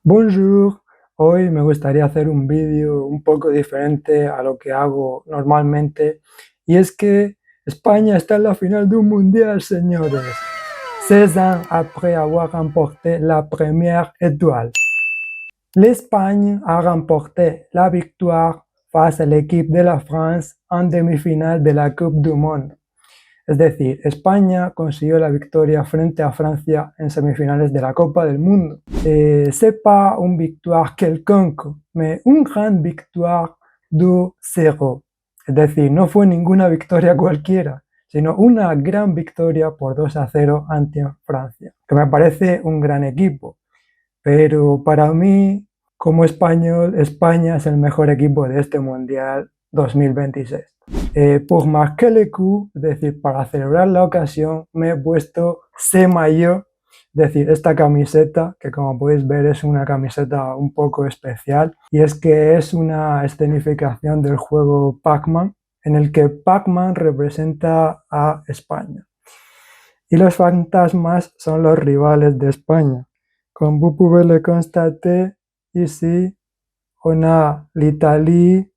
Bonjour, hoy me gustaría hacer un vídeo un poco diferente a lo que hago normalmente, y es que España está en la final de un mundial, señores. 16 ans après avoir remporté la première étoile, l'Espagne a remporté la victoire face à l'équipe de la France en demi-finale de la Coupe du Monde. Es decir, España consiguió la victoria frente a Francia en semifinales de la Copa del Mundo. C'est pas une victoire quelconque, mais une grande victoire 2-0. Es decir, no fue ninguna victoria cualquiera, sino una gran victoria por 2-0 ante Francia, que me parece un gran equipo. Pero para mí, como español, España es el mejor equipo de este Mundial 2026. Pour marquer le coup, es decir, para celebrar la ocasión, me he puesto ce maillot, es decir, esta camiseta, que como podéis ver es una camiseta un poco especial, y es que es una escenificación del juego Pac-Man, en el que Pac-Man representa a España. Y los fantasmas son los rivales de España. Comme vous pouvez le constater, ici, on a l'Italie,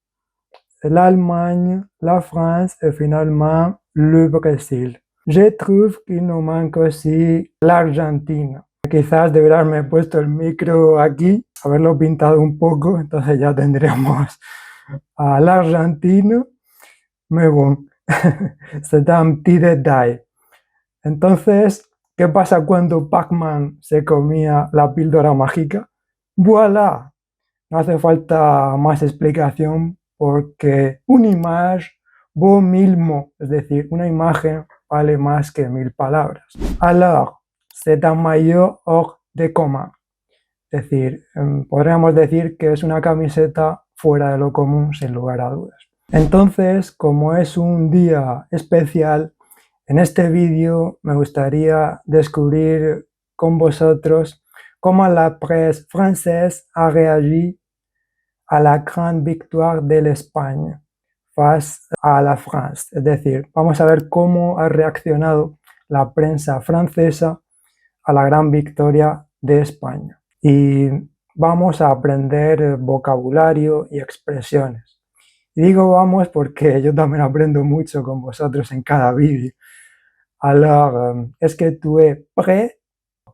l'Allemagne, la France et finalement le Brésil. Je trouve qu'il nous manque aussi l'Argentina. Quizás debería haberme puesto el micro aquí, haberlo pintado un poco, entonces ya tendríamos al argentino. Mais bon, c'est un petit détail. Entonces, ¿qué pasa cuando Pac-Man se comía la píldora mágica? ¡Voilà! No hace falta más explicación porque una image vaut 1000 mots, es decir, una imagen vale más que 1000 palabras. Alors, c'est un maillot hors de commun, es decir, podríamos decir que es una camiseta fuera de lo común, sin lugar a dudas. Entonces, como es un día especial, en este vídeo me gustaría descubrir con vosotros cómo la presse française a réagi a la grande victoire de l'Espagne face a la France. Es decir, vamos a ver cómo ha reaccionado la prensa francesa a la gran victoria de España. Y vamos a aprender vocabulario y expresiones. Y digo vamos porque yo también aprendo mucho con vosotros en cada vídeo. Alors, est-ce que tu es prêt?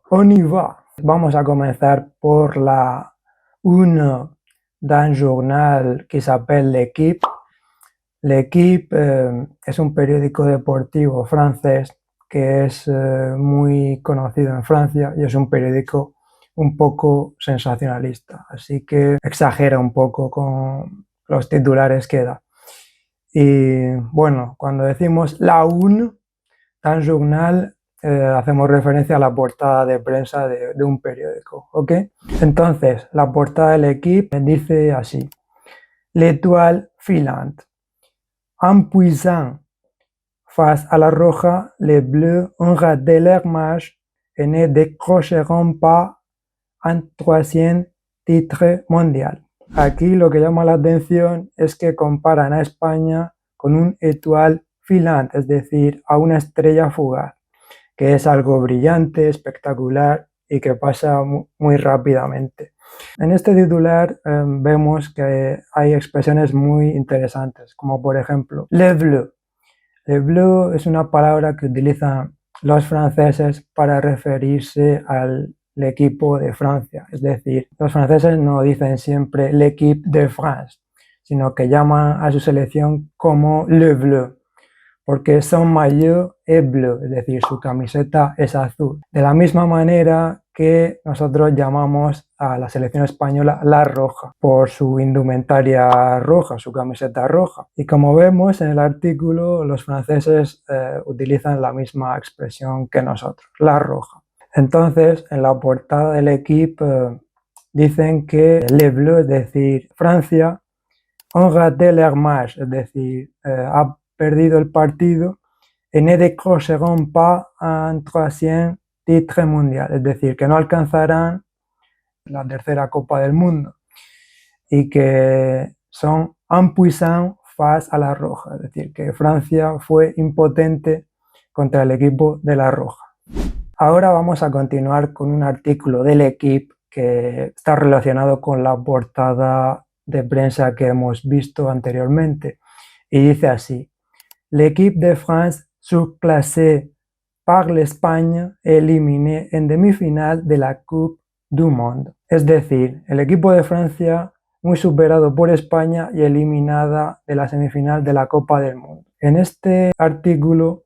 On y va. Vamos a comenzar por la une d'un journal qui s'appelle L'Équipe. L'Équipe es un periódico deportivo francés que es muy conocido en Francia y es un periódico un poco sensacionalista, así que exagera un poco con los titulares que da. Y bueno, cuando decimos la une d'un journal, hacemos referencia a la portada de prensa de un periódico, ¿ok? Entonces, la portada del L'Équipe dice así: l'étoile filante. En puissant face à la Roja, les Bleus ont raté leur match et ne décrocheront pas un troisième titre mondial. Aquí lo que llama la atención es que comparan a España con un étoile filante, es decir, a una estrella fugaz, que es algo brillante, espectacular y que pasa muy rápidamente. En este titular vemos que hay expresiones muy interesantes, como por ejemplo, le bleu. Le bleu es una palabra que utilizan los franceses para referirse al equipo de Francia. Es decir, los franceses no dicen siempre l'équipe de France, sino que llaman a su selección como le bleu, porque son maillot est bleu, es decir, su camiseta es azul. De la misma manera que nosotros llamamos a la selección española la roja, por su indumentaria roja, su camiseta roja. Y como vemos en el artículo, los franceses utilizan la misma expresión que nosotros, la roja. Entonces, en la portada del L'Équipe dicen que les bleus, es decir, Francia, ont raté leur match, es decir, ha perdido el partido, et ne décrocheront pas un troisième titre mundial, es decir, que no alcanzarán la tercera Copa del Mundo y que son impuissants face a la Roja, es decir, que Francia fue impotente contra el equipo de la Roja. Ahora vamos a continuar con un artículo del L'Équipe que está relacionado con la portada de prensa que hemos visto anteriormente. Y dice así: L'équipe de France surclassée par l'Espagne éliminé en demi-finale de la Coupe du Monde. Es decir, el equipo de Francia muy superado por España y eliminada de la semifinal de la Copa del Mundo. En este artículo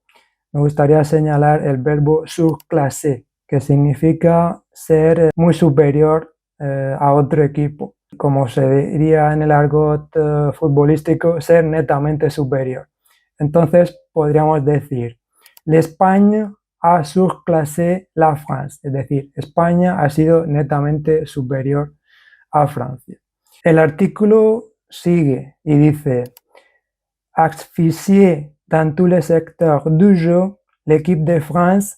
me gustaría señalar el verbo surclassé, que significa ser muy superior a otro equipo. Como se diría en el argot futbolístico, ser netamente superior. Entonces podríamos decir: l'Espagne a surclassé la France, es decir, España ha sido netamente superior a Francia. El artículo sigue y dice: asfixié dans tous les secteurs du jeu, l'équipe de France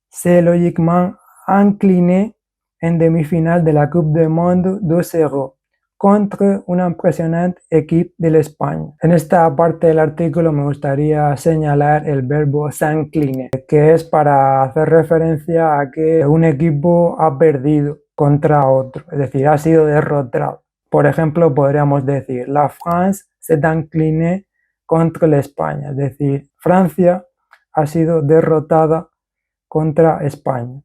s'est logiquement inclinée en demi-finale de la Coupe du Monde 2-0 contra una impresionante equipe de España. En esta parte del artículo me gustaría señalar el verbo s'incliner, que es para hacer referencia a que un equipo ha perdido contra otro, es decir, ha sido derrotado. Por ejemplo, podríamos decir: la France s'est inclinée contra la España, es decir, Francia ha sido derrotada contra España.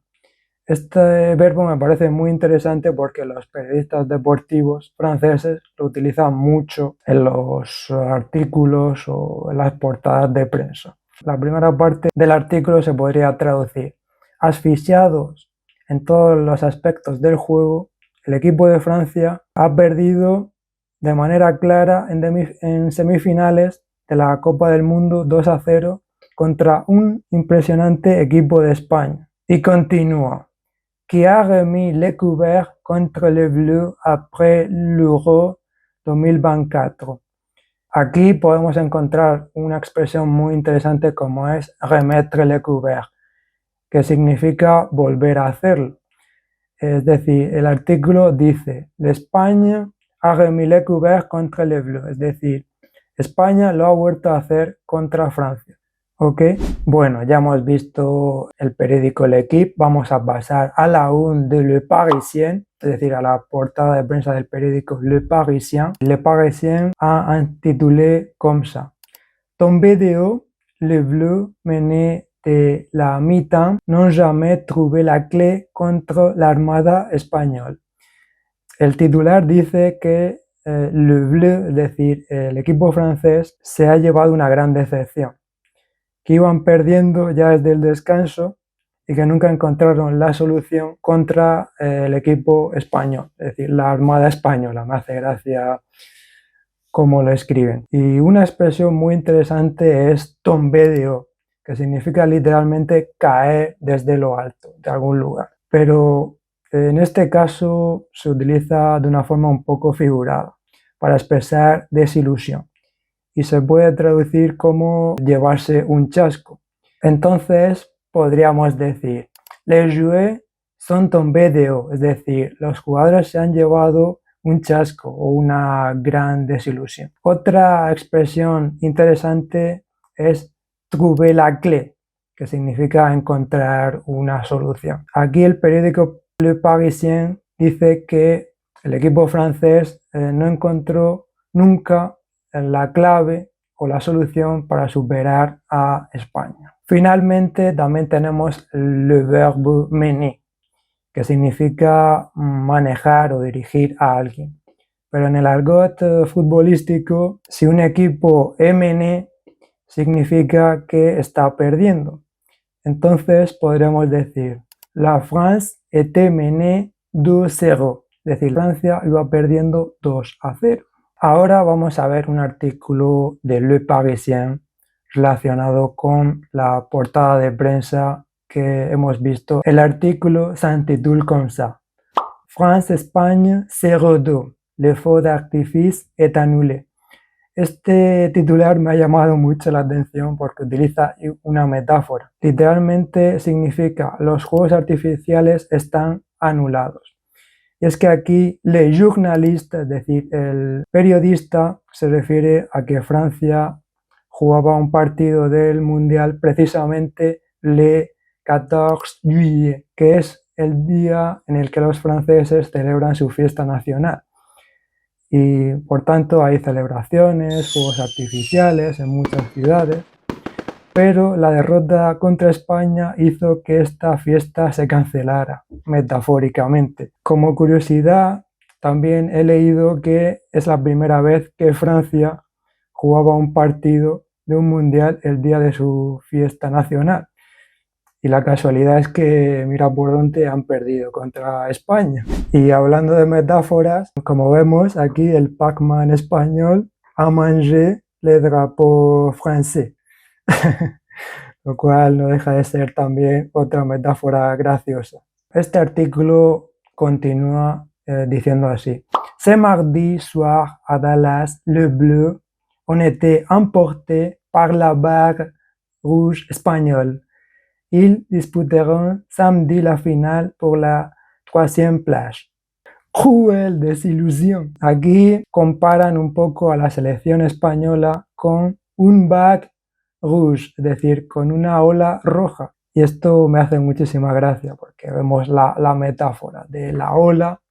Este verbo me parece muy interesante porque los periodistas deportivos franceses lo utilizan mucho en los artículos o en las portadas de prensa. La primera parte del artículo se podría traducir: asfixiados en todos los aspectos del juego, el equipo de Francia ha perdido de manera clara en semifinales de la Copa del Mundo 2-0 contra un impresionante equipo de España. Y continúa: qui a remis les couverts contre les Bleus après l'Euro 2024. Aquí podemos encontrar una expresión muy interesante como es remettre les couverts, que significa volver a hacerlo. Es decir, el artículo dice: l'Espagne a remis les couverts contre les Bleus, es decir, España lo ha vuelto a hacer contra Francia. ¿Ok? Bueno, ya hemos visto el periódico L'Équipe, vamos a pasar a la une de Le Parisien, es decir, a la portada de prensa del periódico Le Parisien. Le Parisien a intitulé comme ça: Tombé de haut, les Bleus menés de la mi-temps n'ont jamais trouvé la clé contre l'armada espagnole. El titular dice que Le Bleu, es decir, el equipo francés, se ha llevado una gran decepción, que iban perdiendo ya desde el descanso y que nunca encontraron la solución contra el equipo español, es decir, la Armada Española. Me hace gracia cómo lo escriben. Y una expresión muy interesante es tomber de haut, que significa literalmente caer desde lo alto de algún lugar. Pero en este caso se utiliza de una forma un poco figurada para expresar desilusión y se puede traducir como llevarse un chasco. Entonces podríamos decir: les joueurs sont tombés de haut, es decir, los jugadores se han llevado un chasco o una gran desilusión. Otra expresión interesante es trouver la clé, que significa encontrar una solución. Aquí el periódico Le Parisien dice que el equipo francés no encontró nunca la clave o la solución para superar a España. Finalmente también tenemos le verbe mener, que significa manejar o dirigir a alguien. Pero en el argot futbolístico, si un equipo est mené, significa que está perdiendo. Entonces podremos decir: la France était menée 2-0, es decir, Francia iba perdiendo 2-0. Ahora vamos a ver un artículo de Le Parisien relacionado con la portada de prensa que hemos visto. El artículo s'intitule comme ça: France-Espagne 0-2, le feu d'artifice est annulé. Este titular me ha llamado mucho la atención porque utiliza una metáfora. Literalmente significa: los juegos artificiales están anulados. Y es que aquí le journaliste, es decir, el periodista, se refiere a que Francia jugaba un partido del Mundial precisamente le 14 juillet, que es el día en el que los franceses celebran su fiesta nacional. Y por tanto hay celebraciones, fuegos artificiales en muchas ciudades, pero la derrota contra España hizo que esta fiesta se cancelara, metafóricamente. Como curiosidad, también he leído que es la primera vez que Francia jugaba un partido de un mundial el día de su fiesta nacional. Y la casualidad es que, mira por dónde han perdido contra España. Y hablando de metáforas, como vemos aquí el Pac-Man español a manger le drapeau français. Lo cual no deja de ser también otra metáfora graciosa. Este artículo continúa diciendo así: Ce mardi soir à Dallas, le bleu ont été emportés par la barre rouge espagnole. Ils disputeront samedi la finale pour la troisième place. Cruel desilusión. Aquí comparan un poco a la selección española con un bac rouge, es decir, con una ola roja. Y esto me hace muchísima gracia porque vemos la metáfora de la ola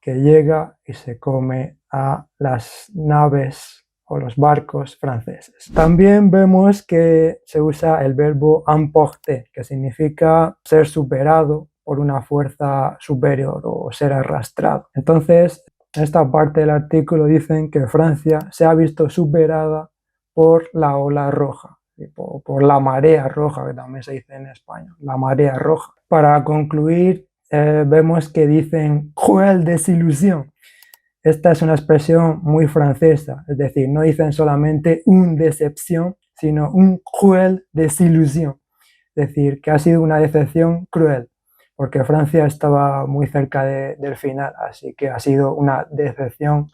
que llega y se come a las naves o los barcos franceses. También vemos que se usa el verbo emporter, que significa ser superado por una fuerza superior o ser arrastrado. Entonces, en esta parte del artículo dicen que Francia se ha visto superada por la ola roja, por la marea roja, que también se dice en España, la marea roja. Para concluir, vemos que dicen cruel desilusión. Esta es una expresión muy francesa, es decir, no dicen solamente une decepción, sino un cruel desilusión, es decir, que ha sido una decepción cruel, porque Francia estaba muy cerca del final, así que ha sido una decepción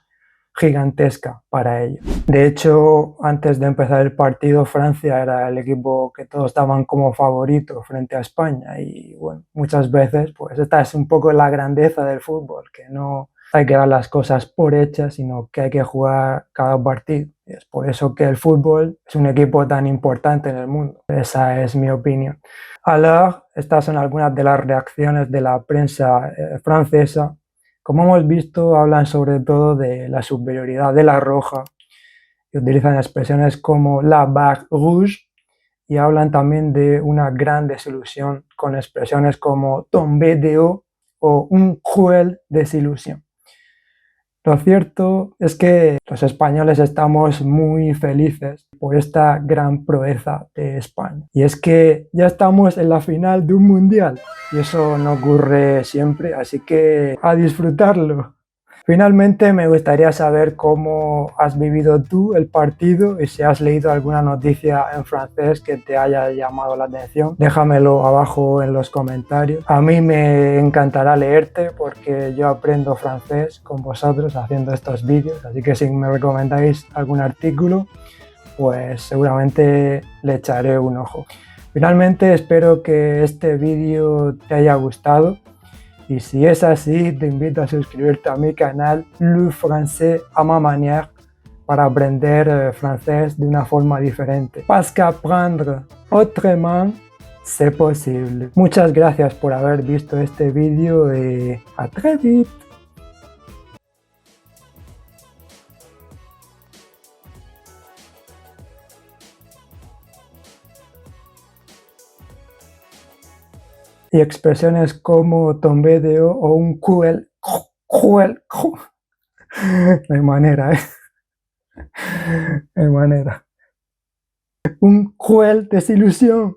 gigantesca para ellos. De hecho, antes de empezar el partido, Francia era el equipo que todos daban como favorito frente a España y bueno, muchas veces pues esta es un poco la grandeza del fútbol, que no hay que dar las cosas por hechas, sino que hay que jugar cada partido. Y es por eso que el fútbol es un equipo tan importante en el mundo. Esa es mi opinión. Alors, estas son algunas de las reacciones de la prensa francesa. Como hemos visto, hablan sobre todo de la superioridad de la roja y utilizan expresiones como la barre rouge y hablan también de una gran desilusión con expresiones como tomber de haut o un cruel desilusión. Lo cierto es que los españoles estamos muy felices por esta gran proeza de España. Y es que ya estamos en la final de un mundial y eso no ocurre siempre, así que a disfrutarlo. Finalmente me gustaría saber cómo has vivido tú el partido y si has leído alguna noticia en francés que te haya llamado la atención. Déjamelo abajo en los comentarios. A mí me encantará leerte porque yo aprendo francés con vosotros haciendo estos vídeos, así que si me recomendáis algún artículo, pues seguramente le echaré un ojo. Finalmente espero que este vídeo te haya gustado. Y si es así, te invito a suscribirte a mi canal Le Français à ma manière para aprender francés de una forma diferente. Parce qu'apprendre autrement, c'est possible. Muchas gracias por haber visto este vídeo y a très vite. Y expresiones como tomber de haut o un cruel. No hay manera, No hay manera. Un cruel desilusión.